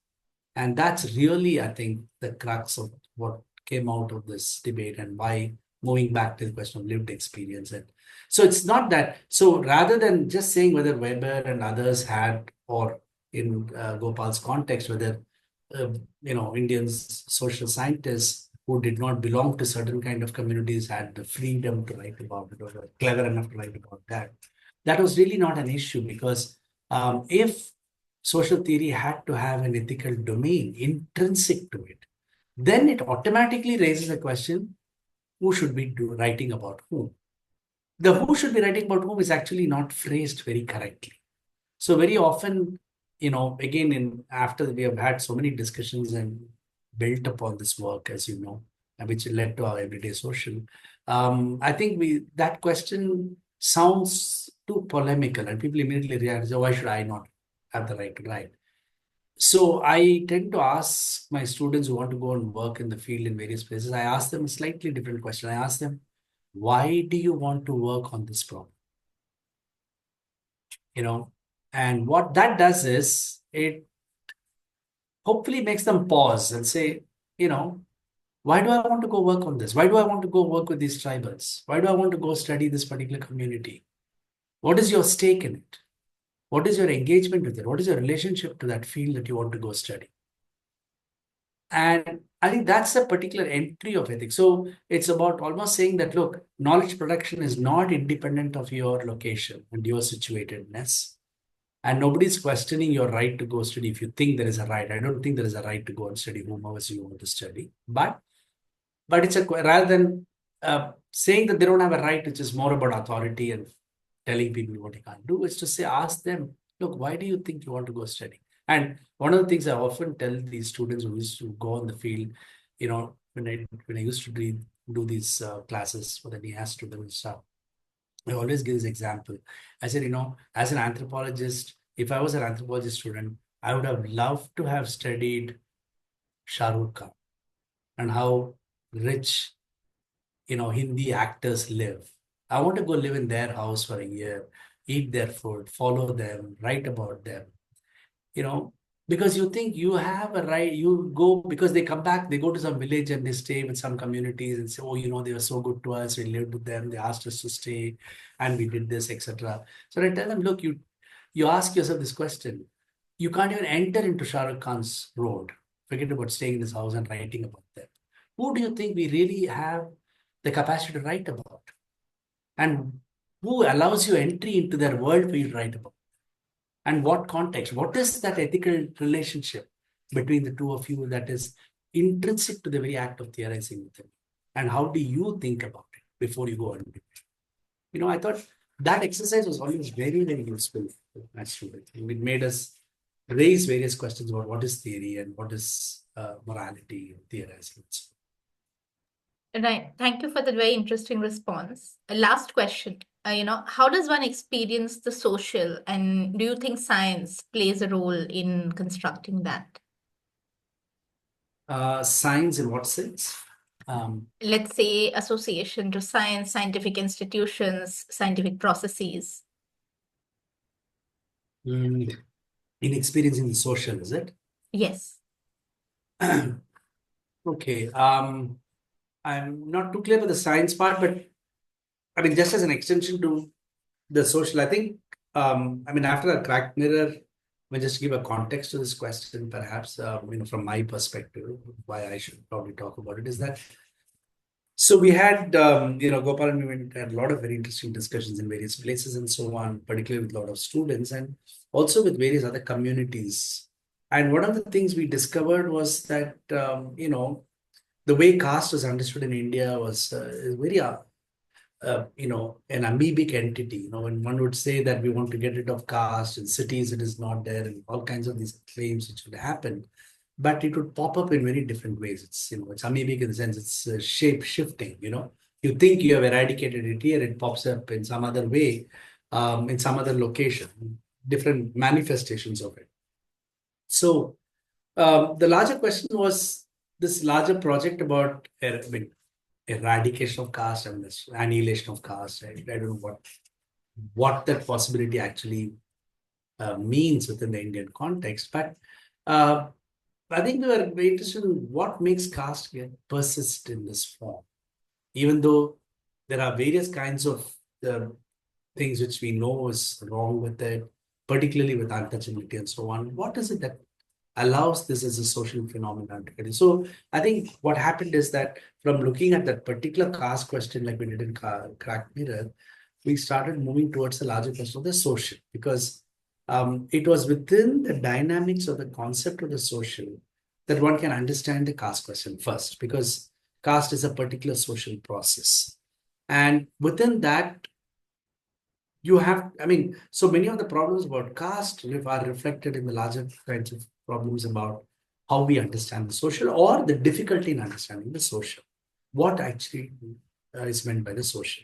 And that's really, I think, the crux of what came out of this debate and why moving back to the question of lived experience. And so it's not that, so rather than just saying whether Weber and others had, or in Gopal's context, whether, Indians, social scientists who did not belong to certain kind of communities had the freedom to write about it or were clever enough to write about that. That was really not an issue because if social theory had to have an ethical domain intrinsic to it, then it automatically raises a question, who should be writing about whom? The who should be writing about whom is actually not phrased very correctly. So very often, again, after we have had so many discussions and built upon this work, as you know, and which led to our everyday social, I think that question sounds too polemical and people immediately react, oh, why should I not have the right to write? So I tend to ask my students who want to go and work in the field in various places, I ask them a slightly different question. I ask them, why do you want to work on this problem? And what that does is it hopefully makes them pause and say, why do I want to go work on this? Why do I want to go work with these tribals? Why do I want to go study this particular community? What is your stake in it? What is your engagement with it? What is your relationship to that field that you want to go study? And I think that's a particular entry of ethics. So it's about almost saying that, look, knowledge production is not independent of your location and your situatedness. And nobody's questioning your right to go study if you think there is a right. I don't think there is a right to go and study whomever you want to study. But it's rather than saying that they don't have a right, which is more about authority and telling people what they can't do, is to say, ask them, look, why do you think you want to go study? And one of the things I often tell these students who used to go on the field, when I used to do these classes for the NIA students and stuff, I always give this example. I said, as an anthropologist, if I was an anthropologist student, I would have loved to have studied Shah Rukh Khan and how rich Hindi actors live. I want to go live in their house for a year, eat their food, follow them, write about them, you know, because you think you have a right, you go, because they come back, they go to some village and they stay with some communities and say, oh, they were so good to us, we lived with them, they asked us to stay, and we did this, etc. So I tell them, look, you ask yourself this question. You can't even enter into Shah Rukh Khan's road. Forget about staying in his house and writing about them. Who do you think we really have the capacity to write about? And who allows you entry into their world for you to write about? And what context? What is that ethical relationship between the two of you that is intrinsic to the very act of theorizing with them? And how do you think about it before you go and do it? I thought that exercise was always very, very useful as students. It made us raise various questions about what is theory and what is morality and theorizing. Right. Thank you for the very interesting response. A last question. How does one experience the social, and do you think science plays a role in constructing that? Science in what sense? Let's say association to science, scientific institutions, scientific processes. In experiencing the social, is it? Yes. Okay. I'm not too clear with the science part, but I mean, just as an extension to the social, I think, after a cracked mirror, just give a context to this question, perhaps, from my perspective, why I should probably talk about it is that, so we had, Gopal and we had a lot of very interesting discussions in various places and so on, particularly with a lot of students and also with various other communities. And one of the things we discovered was that, the way caste was understood in India was very an amoebic entity. When one would say that we want to get rid of caste in cities, it is not there, and all kinds of these claims which would happen, but it would pop up in very different ways. It's amoebic in the sense it's shape shifting. You think you have eradicated it here, it pops up in some other way, in some other location, different manifestations of it. So the larger question was this larger project about eradication of caste and this annihilation of caste. I don't know what that possibility actually means within the Indian context, but I think we were very interested in what makes caste persist in this form, even though there are various kinds of things which we know is wrong with it, particularly with untouchability and so on. What is it that allows this as a social phenomenon to continue? So I think what happened is that from looking at that particular caste question, like we did in Crack Mirror, we started moving towards the larger question of the social, because it was within the dynamics of the concept of the social that one can understand the caste question first, because caste is a particular social process. And within that, so many of the problems about caste are reflected in the larger kinds of problems about how we understand the social, or the difficulty in understanding the social. What actually is meant by the social.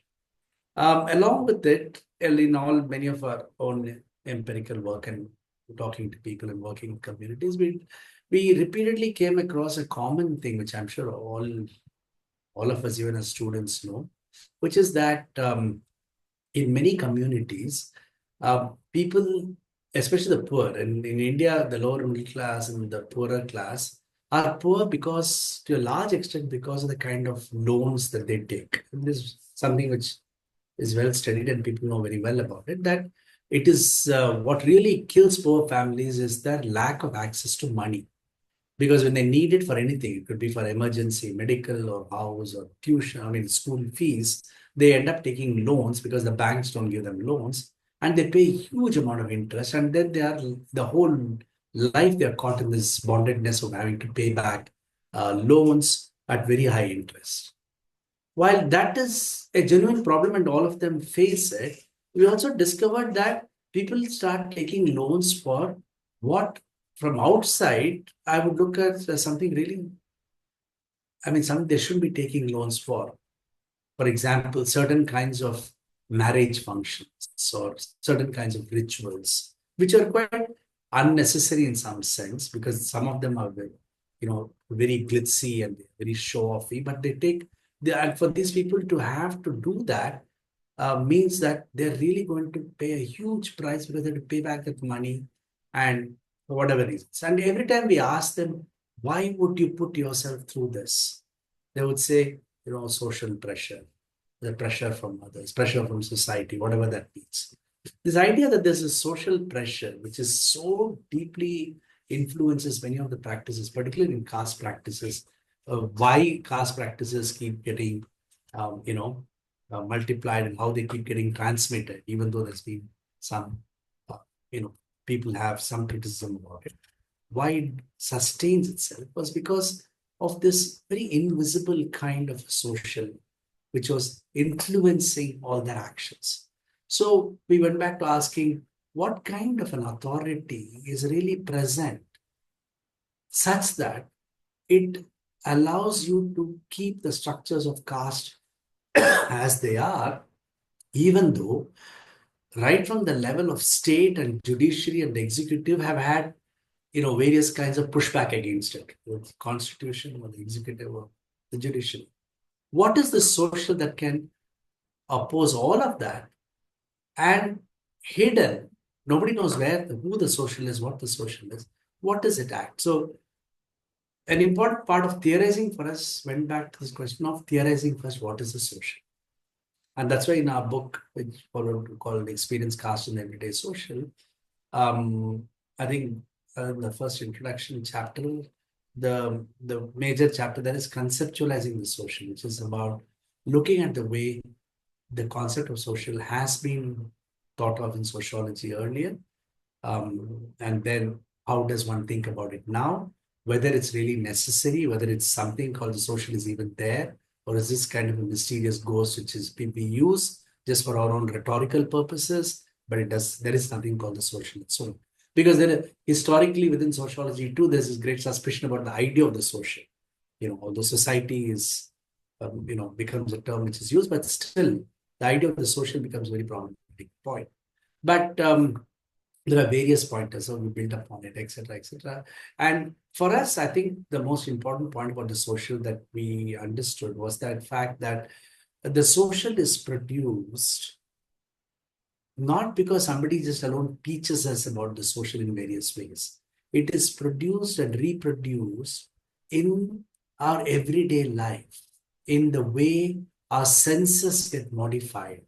Along with it, in all many of our own empirical work and talking to people and working in communities, we repeatedly came across a common thing, which I'm sure all of us, even as students, know, which is that in many communities, people, especially the poor, and in India, the lower middle class and the poorer class are poor because, to a large extent, because of the kind of loans that they take. And this is something which is well studied and people know very well about it, that it is what really kills poor families is their lack of access to money. Because when they need it for anything, it could be for emergency, medical or house or tuition, I mean, school fees, they end up taking loans because the banks don't give them loans and they pay a huge amount of interest. And then they are the whole life, they're caught in this bondedness of having to pay back loans at very high interest. While that is a genuine problem and all of them face it, we also discovered that people start taking loans for what from outside I would look at as something really, I mean, something they shouldn't be taking loans for. For example, certain kinds of marriage functions or certain kinds of rituals, which are quite unnecessary in some sense because some of them are very, very glitzy and very show-offy, but and for these people to have to do that means that they're really going to pay a huge price because they have to pay back that money and for whatever reasons. And every time we ask them, why would you put yourself through this? They would say, social pressure, the pressure from others, pressure from society, whatever that means. This idea that there's a social pressure, which is so deeply influences many of the practices, particularly in caste practices, why caste practices keep getting, multiplied and how they keep getting transmitted, even though there's been some, uh, you know, people have some criticism about it. Why it sustains itself was because of this very invisible kind of social, which was influencing all their actions. So we went back to asking what kind of an authority is really present such that it allows you to keep the structures of caste as they are, even though right from the level of state and judiciary and the executive have had various kinds of pushback against it, the constitution or the executive or the judiciary. What is the social that can oppose all of that and hidden? Nobody knows who the social is, what the social is, what does it act? So an important part of theorizing for us went back to this question of theorizing first, what is the social? And that's why in our book, which we call Experience, Caste and Everyday Social, I think the first introduction chapter, the major chapter there is conceptualizing the social, which is about looking at the way the concept of social has been thought of in sociology earlier, and then how does one think about it now, whether it's really necessary, whether it's something called the social is even there, or is this kind of a mysterious ghost which is we use just for our own rhetorical purposes, but there is something called the social. So because historically within sociology too, there's this great suspicion about the idea of the social. Although society is, becomes a term which is used, but still the idea of the social becomes a very problematic point. But there are various pointers, so we build upon it, etc., etc. And for us, I think the most important point about the social that we understood was that fact that the social is produced not because somebody just alone teaches us about the social in various ways. It is produced and reproduced in our everyday life, in the way our senses get modified.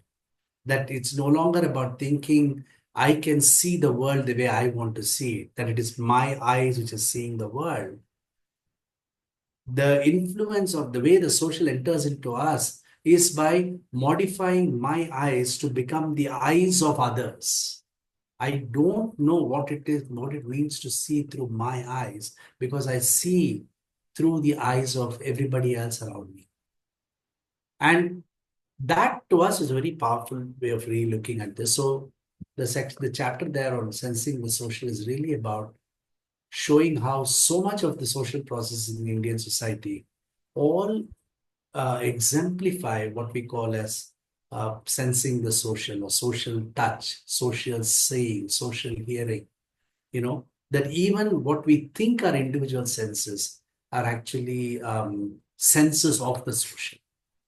That it's no longer about thinking, I can see the world the way I want to see it, that it is my eyes which are seeing the world. The influence of the way the social enters into us is by modifying my eyes to become the eyes of others. I don't know what it is, what it means to see through my eyes, because I see through the eyes of everybody else around me. And that to us is a very powerful way of really looking at this. So the chapter there on sensing the social is really about showing how so much of the social processes in Indian society all exemplify what we call as sensing the social or social touch, social seeing, social hearing. That even what we think are individual senses are actually senses of the social.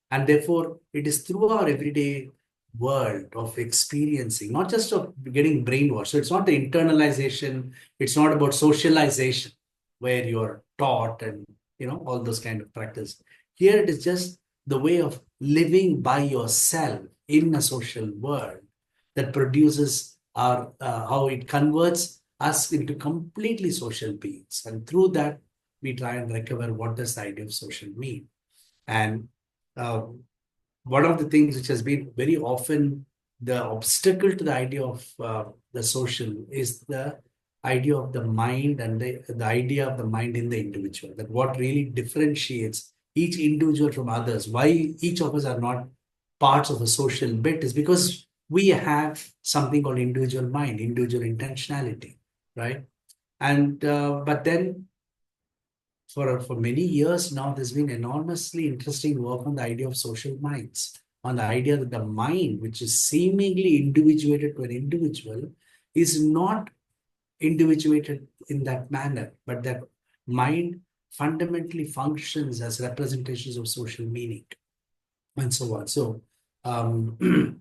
And therefore, it is through our everyday world of experiencing, not just of getting brainwashed. So it's not the internalization, it's not about socialization where you're taught and, all those kind of practice. Here it is just the way of living by yourself in a social world that produces how it converts us into completely social beings. And through that, we try and recover what does the idea of social mean. And uh, one of the things which has been very often the obstacle to the idea of the social is the idea of the mind and the idea of the mind in the individual. That what really differentiates each individual from others, why each of us are not parts of a social bit, is because we have something called individual mind, individual intentionality, right? And but then for many years now, there's been enormously interesting work on the idea of social minds, on the idea that the mind, which is seemingly individuated to an individual, is not individuated in that manner, but that mind fundamentally functions as representations of social meaning and so on. So um,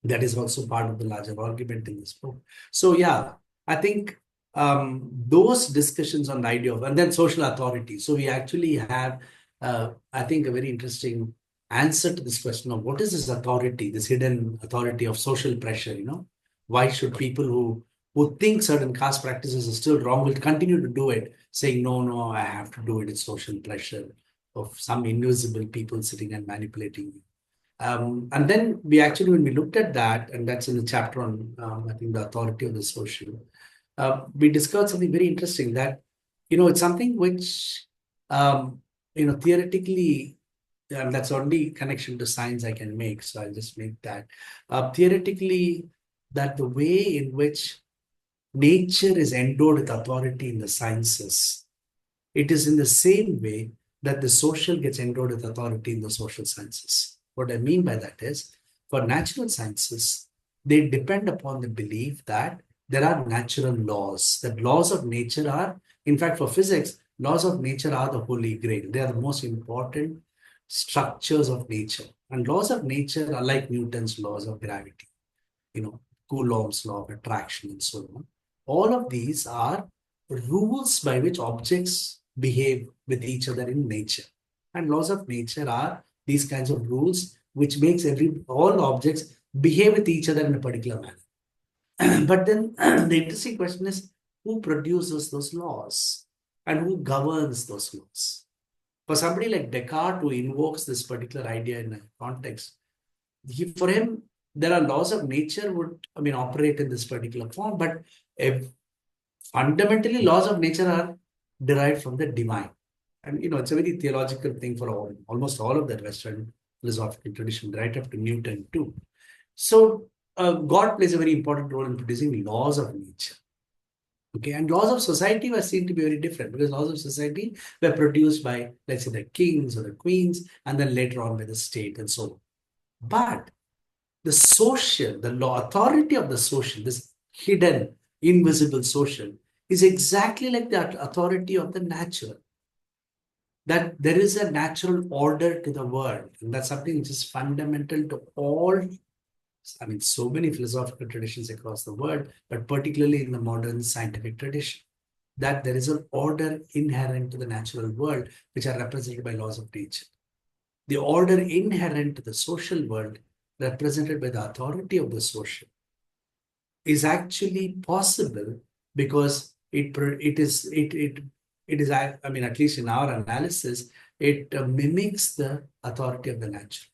that is also part of the larger argument in this book. So yeah, I think those discussions on the idea of, and then social authority. So we actually have, I think, a very interesting answer to this question of what is this authority, this hidden authority of social pressure, Why should people who think certain caste practices are still wrong will continue to do it, saying, no, no, I have to do it. It's social pressure of some invisible people sitting and manipulating you. And then we actually, when we looked at that, and that's in the chapter on, I think, the authority of the social, we discovered something very interesting that, it's something which, theoretically, that's the only connection to science I can make. So I'll just make that. Theoretically, that the way in which nature is endowed with authority in the sciences, it is in the same way that the social gets endowed with authority in the social sciences. What I mean by that is, for natural sciences, they depend upon the belief that there are natural laws, that laws of nature are, in fact, for physics, laws of nature are the holy grail. They are the most important structures of nature. And laws of nature are like Newton's laws of gravity, you know, Coulomb's law of attraction, and so on. All of these are rules by which objects behave with each other in nature. And laws of nature are these kinds of rules which makes all objects behave with each other in a particular manner. But then the interesting question is, who produces those laws and who governs those laws? For somebody like Descartes, who invokes this particular idea in a context, for him, there are laws of nature operate in this particular form, but if fundamentally laws of nature are derived from the divine. And, it's a very theological thing for almost all of that Western philosophical tradition, right up to Newton too. So God plays a very important role in producing laws of nature. Okay, and laws of society were seen to be very different because laws of society were produced by, let's say, the kings or the queens, and then later on by the state and so on. But the social, the law authority of the social, this hidden, invisible social, is exactly like that authority of the natural. That there is a natural order to the world. And that's something which is fundamental to all, so many philosophical traditions across the world, but particularly in the modern scientific tradition. That there is an order inherent to the natural world, which are represented by laws of nature. The order inherent to the social world, represented by the authority of the social, is actually possible because at least in our analysis, it mimics the authority of the natural.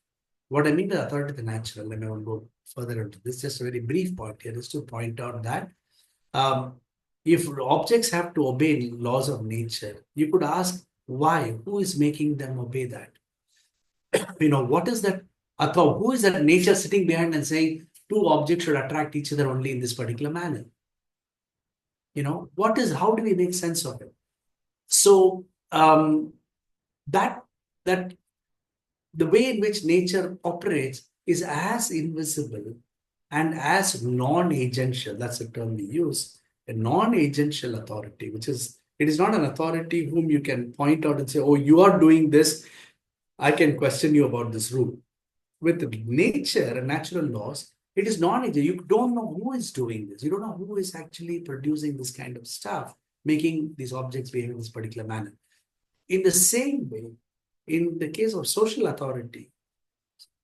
What I mean by authority of the natural, and I will go further into this, just a very brief point here is to point out that if objects have to obey laws of nature, you could ask why, who is making them obey that? What is that author? Who is that nature sitting behind and saying two objects should attract each other only in this particular manner? How do we make sense of it? So that the way in which nature operates is as invisible and as non-agential. That's the term we use. A non-agential authority, it is not an authority whom you can point out and say, oh, you are doing this, I can question you about this rule. With nature and natural laws, it is non-agential. You don't know who is doing this. You don't know who is actually producing this kind of stuff, making these objects behave in this particular manner. In the same way, in the case of social authority,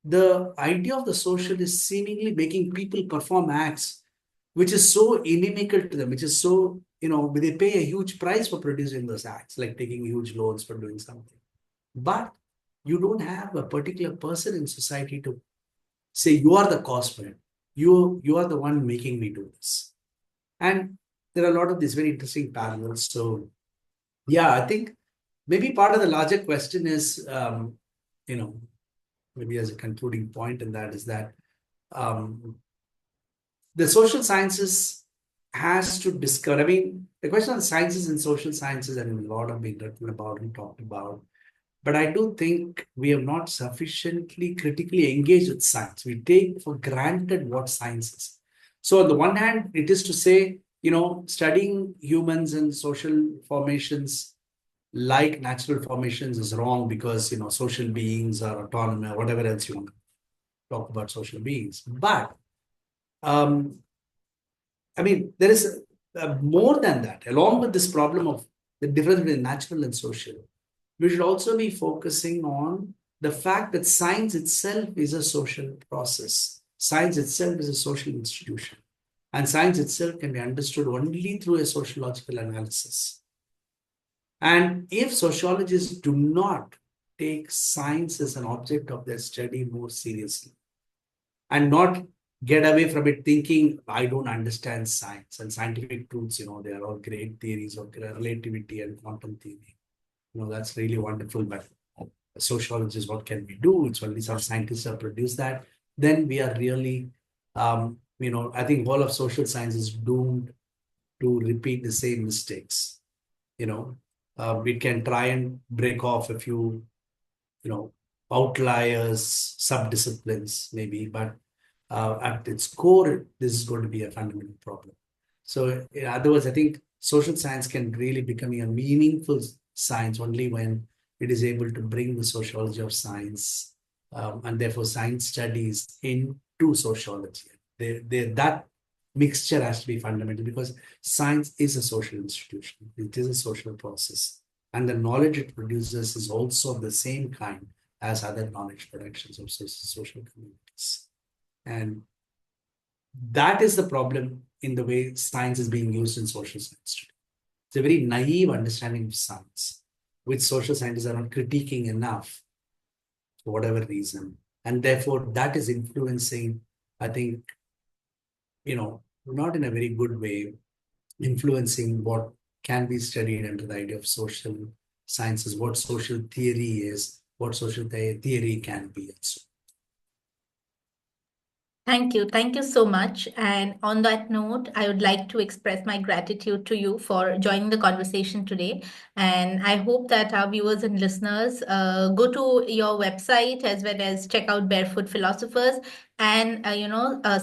the idea of the social is seemingly making people perform acts which is so inimical to them, which is so, they pay a huge price for producing those ads, like taking huge loans for doing something. But you don't have a particular person in society to say, you are the cause for it. You are the one making me do this. And there are a lot of these very interesting parallels. So, yeah, I think maybe part of the larger question is, you know, maybe as a concluding point in that is that um, the social sciences has to discover. I mean, the question of sciences and social sciences, I mean, a lot have been written about and talked about. But I do think we have not sufficiently critically engaged with science. We take for granted what science is. So, on the one hand, it is to say, studying humans and social formations like natural formations is wrong because, social beings are autonomous, whatever else you want to talk about social beings. But um, I mean, there is more than that. Along with this problem of the difference between natural and social, we should also be focusing on the fact that science itself is a social process. Science itself is a social institution. And science itself can be understood only through a sociological analysis. And if sociologists do not take science as an object of their study more seriously, and not get away from it thinking, I don't understand science and scientific truths, they are all great theories of relativity and quantum theory. That's really wonderful, but sociologists, what can we do? It's only some scientists have produced that. Then we are really, I think all of social science is doomed to repeat the same mistakes. We can try and break off a few, outliers, subdisciplines, maybe, but at its core, this is going to be a fundamental problem. So, in other words, I think social science can really become a meaningful science only when it is able to bring the sociology of science and therefore science studies into sociology. That mixture has to be fundamental because science is a social institution. It is a social process. And the knowledge it produces is also the same kind as other knowledge productions of social communities. And that is the problem in the way science is being used in social science today. It's a very naive understanding of science, which social scientists are not critiquing enough for whatever reason. And therefore, that is influencing, I think, not in a very good way, influencing what can be studied under the idea of social sciences, what social theory is, what social theory can be, and so. Thank you. Thank you so much. And on that note, I would like to express my gratitude to you for joining the conversation today. And I hope that our viewers and listeners go to your website as well as check out Barefoot Philosophers and,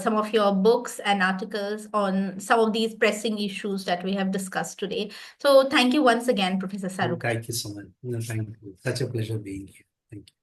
some of your books and articles on some of these pressing issues that we have discussed today. So thank you once again, Professor Sarukkai. Thank you so much. No, thank you. Such a pleasure being here. Thank you.